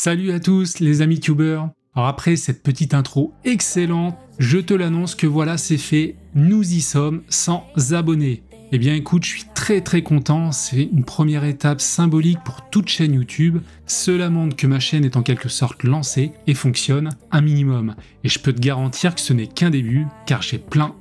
Salut à tous les amis tubeurs. Alors après cette petite intro excellente, je te l'annonce que voilà, c'est fait, nous y sommes 100 abonnés. Eh bien écoute, je suis très content, c'est une première étape symbolique pour toute chaîne YouTube. Cela montre que ma chaîne est en quelque sorte lancée et fonctionne un minimum. Et je peux te garantir que ce n'est qu'un début, car j'ai plein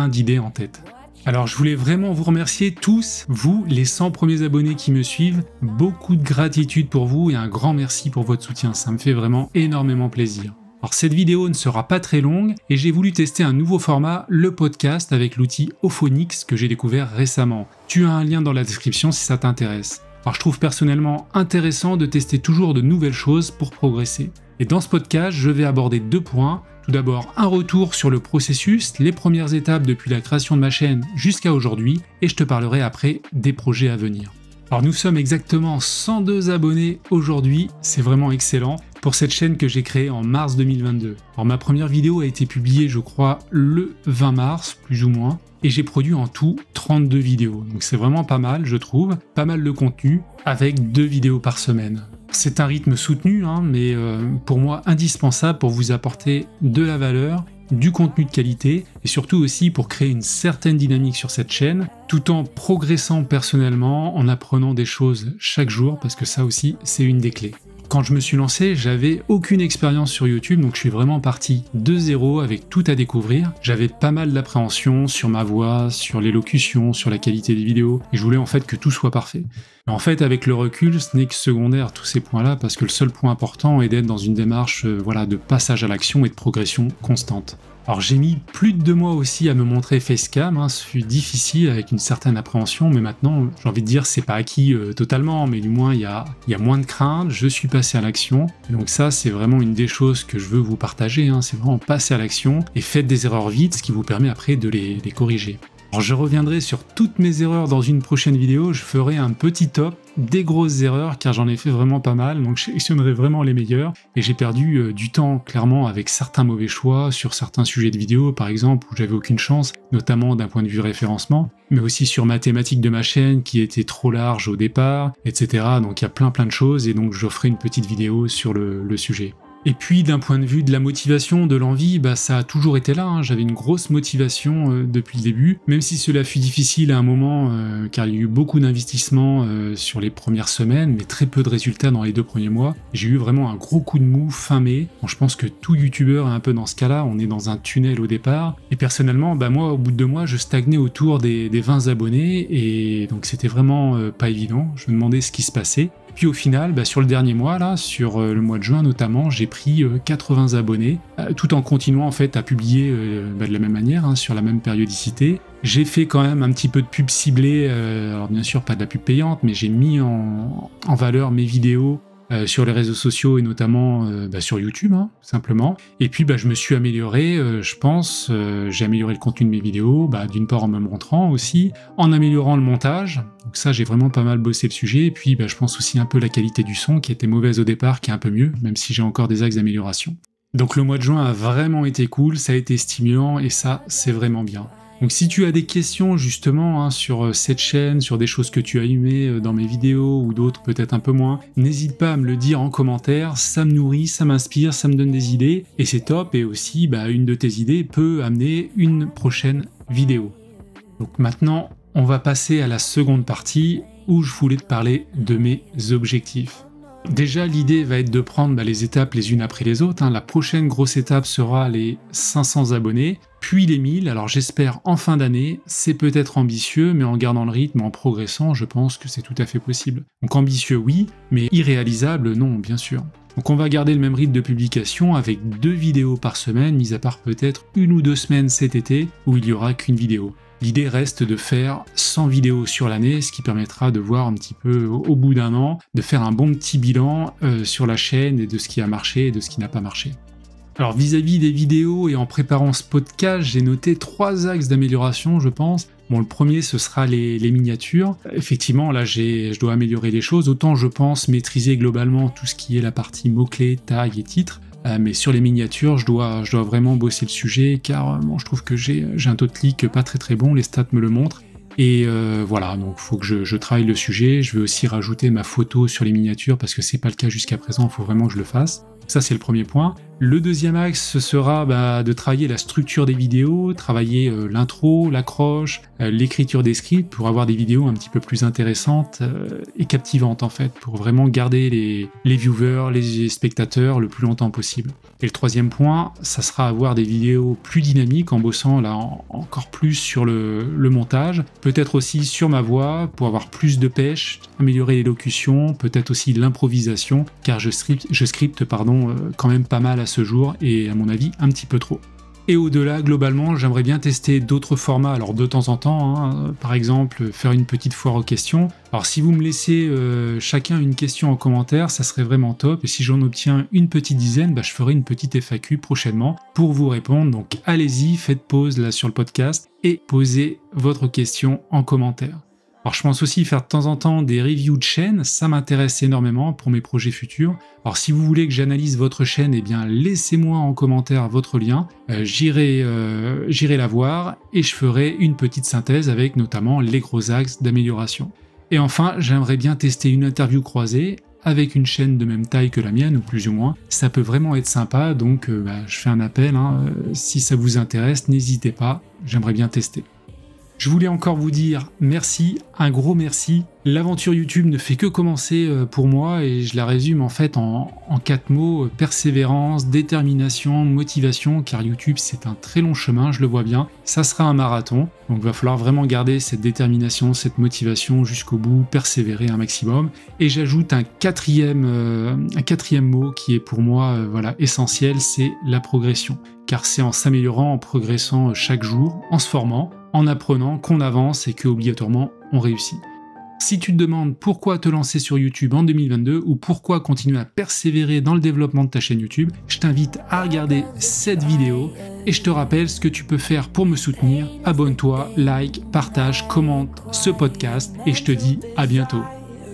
d'idées en tête. Alors je voulais vraiment vous remercier tous, vous, les 100 premiers abonnés qui me suivent. Beaucoup de gratitude pour vous et un grand merci pour votre soutien, ça me fait vraiment énormément plaisir. Alors cette vidéo ne sera pas très longue et j'ai voulu tester un nouveau format, le podcast avec l'outil Auphonics que j'ai découvert récemment. Tu as un lien dans la description si ça t'intéresse. Alors je trouve personnellement intéressant de tester toujours de nouvelles choses pour progresser. Et dans ce podcast, je vais aborder 2 points. Tout d'abord, un retour sur le processus, les premières étapes depuis la création de ma chaîne jusqu'à aujourd'hui, et je te parlerai après des projets à venir. Alors nous sommes exactement 102 abonnés aujourd'hui, c'est vraiment excellent, pour cette chaîne que j'ai créée en mars 2022. Alors ma première vidéo a été publiée, je crois, le 20 mars, plus ou moins, et j'ai produit en tout 32 vidéos. Donc c'est vraiment pas mal, je trouve, pas mal de contenu, avec 2 vidéos par semaine. C'est un rythme soutenu, mais pour moi indispensable pour vous apporter de la valeur, du contenu de qualité et surtout aussi pour créer une certaine dynamique sur cette chaîne, tout en progressant personnellement, en apprenant des choses chaque jour, parce que ça aussi c'est une des clés. Quand je me suis lancé, j'avais aucune expérience sur YouTube, donc je suis vraiment parti de zéro avec tout à découvrir. J'avais pas mal d'appréhension sur ma voix, sur l'élocution, sur la qualité des vidéos, et je voulais en fait que tout soit parfait. Mais en fait, avec le recul, ce n'est que secondaire tous ces points-là, parce que le seul point important est d'être dans une démarche de passage à l'action et de progression constante. Alors j'ai mis plus de 2 mois aussi à me montrer facecam, ce fut difficile avec une certaine appréhension, mais maintenant j'ai envie de dire c'est pas acquis totalement, mais du moins il y a moins de crainte, je suis passé à l'action, et donc ça c'est vraiment une des choses que je veux vous partager, c'est vraiment passer à l'action et faites des erreurs vite, ce qui vous permet après de les corriger. Alors je reviendrai sur toutes mes erreurs dans une prochaine vidéo, je ferai un petit top des grosses erreurs car j'en ai fait vraiment pas mal, donc je sélectionnerai vraiment les meilleures et j'ai perdu du temps clairement avec certains mauvais choix sur certains sujets de vidéo par exemple où j'avais aucune chance, notamment d'un point de vue référencement, mais aussi sur ma thématique de ma chaîne qui était trop large au départ, etc. Donc il y a plein de choses et donc je ferai une petite vidéo sur le sujet. Et puis d'un point de vue de la motivation, de l'envie, ça a toujours été là, j'avais une grosse motivation depuis le début, même si cela fut difficile à un moment car il y a eu beaucoup d'investissements sur les premières semaines, mais très peu de résultats dans les 2 premiers mois. J'ai eu vraiment un gros coup de mou fin mai. Bon, je pense que tout youtubeur est un peu dans ce cas-là, on est dans un tunnel au départ, et personnellement, moi au bout de 2 mois, je stagnais autour des 20 abonnés, et donc c'était vraiment pas évident, je me demandais ce qui se passait. Puis au final, sur le dernier mois, là, sur le mois de juin notamment, j'ai pris 80 abonnés, tout en continuant en fait à publier de la même manière, sur la même périodicité. J'ai fait quand même un petit peu de pub ciblée, alors bien sûr pas de la pub payante, mais j'ai mis en valeur mes vidéos sur les réseaux sociaux et notamment sur YouTube, simplement. Et puis je me suis amélioré, je pense, j'ai amélioré le contenu de mes vidéos, d'une part en me montrant aussi, en améliorant le montage. Donc ça, j'ai vraiment pas mal bossé le sujet, et puis je pense aussi un peu la qualité du son qui était mauvaise au départ, qui est un peu mieux, même si j'ai encore des axes d'amélioration. Donc le mois de juin a vraiment été cool, ça a été stimulant, et ça, c'est vraiment bien. Donc si tu as des questions justement sur cette chaîne, sur des choses que tu as aimées dans mes vidéos ou d'autres peut-être un peu moins, n'hésite pas à me le dire en commentaire, ça me nourrit, ça m'inspire, ça me donne des idées et c'est top, et aussi une de tes idées peut amener une prochaine vidéo. Donc maintenant on va passer à la seconde partie où je voulais te parler de mes objectifs. Déjà, l'idée va être de prendre les étapes les unes après les autres. La prochaine grosse étape sera les 500 abonnés, puis les 1000. Alors j'espère en fin d'année, c'est peut-être ambitieux, mais en gardant le rythme, en progressant, je pense que c'est tout à fait possible. Donc ambitieux oui, mais irréalisable non, bien sûr. Donc on va garder le même rythme de publication avec 2 vidéos par semaine, mis à part peut-être 1 ou 2 semaines cet été où il n'y aura qu'une vidéo. L'idée reste de faire 100 vidéos sur l'année, ce qui permettra de voir un petit peu au bout d'un an, de faire un bon petit bilan sur la chaîne et de ce qui a marché et de ce qui n'a pas marché. Alors vis-à-vis des vidéos et en préparant ce podcast, j'ai noté 3 axes d'amélioration, je pense. Bon, le premier, ce sera les miniatures. Effectivement, là, je dois améliorer les choses. Autant, je pense, maîtriser globalement tout ce qui est la partie mots-clés, tags et titres. Mais sur les miniatures, je dois vraiment bosser le sujet, car je trouve que j'ai un taux de clic pas très bon, les stats me le montrent. Et voilà, donc il faut que je travaille le sujet. Je vais aussi rajouter ma photo sur les miniatures parce que c'est pas le cas jusqu'à présent, il faut vraiment que je le fasse. Ça, c'est le premier point. Le deuxième axe, ce sera de travailler la structure des vidéos, travailler l'intro, l'accroche, l'écriture des scripts pour avoir des vidéos un petit peu plus intéressantes et captivantes en fait, pour vraiment garder les viewers, les spectateurs le plus longtemps possible. Et le troisième point, ça sera avoir des vidéos plus dynamiques en bossant là encore plus sur le montage, peut-être aussi sur ma voix pour avoir plus de pêche, améliorer l'élocution, peut-être aussi l'improvisation, car je scripte quand même pas mal à ce jour et à mon avis un petit peu trop. Et au-delà, globalement, j'aimerais bien tester d'autres formats, alors de temps en temps, par exemple faire une petite foire aux questions. Alors si vous me laissez chacun une question en commentaire, ça serait vraiment top, et si j'en obtiens une petite dizaine, je ferai une petite FAQ prochainement pour vous répondre, donc allez-y, faites pause là sur le podcast et posez votre question en commentaire. Alors je pense aussi faire de temps en temps des reviews de chaînes, ça m'intéresse énormément pour mes projets futurs. Alors si vous voulez que j'analyse votre chaîne, eh bien laissez-moi en commentaire votre lien, j'irai la voir et je ferai une petite synthèse avec notamment les gros axes d'amélioration. Et enfin, j'aimerais bien tester une interview croisée avec une chaîne de même taille que la mienne, ou plus ou moins. Ça peut vraiment être sympa, donc je fais un appel, si ça vous intéresse, n'hésitez pas, j'aimerais bien tester. Je voulais encore vous dire merci, un gros merci. L'aventure YouTube ne fait que commencer pour moi et je la résume en fait en 4 mots, persévérance, détermination, motivation, car YouTube c'est un très long chemin, je le vois bien. Ça sera un marathon, donc il va falloir vraiment garder cette détermination, cette motivation jusqu'au bout, persévérer un maximum. Et j'ajoute un quatrième mot qui est pour moi essentiel, c'est la progression. Car c'est en s'améliorant, en progressant chaque jour, en se formant, en apprenant qu'on avance et qu'obligatoirement on réussit. Si tu te demandes pourquoi te lancer sur YouTube en 2022 ou pourquoi continuer à persévérer dans le développement de ta chaîne YouTube, je t'invite à regarder cette vidéo et je te rappelle ce que tu peux faire pour me soutenir. Abonne-toi, like, partage, commente ce podcast et je te dis à bientôt.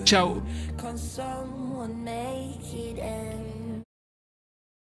Ciao!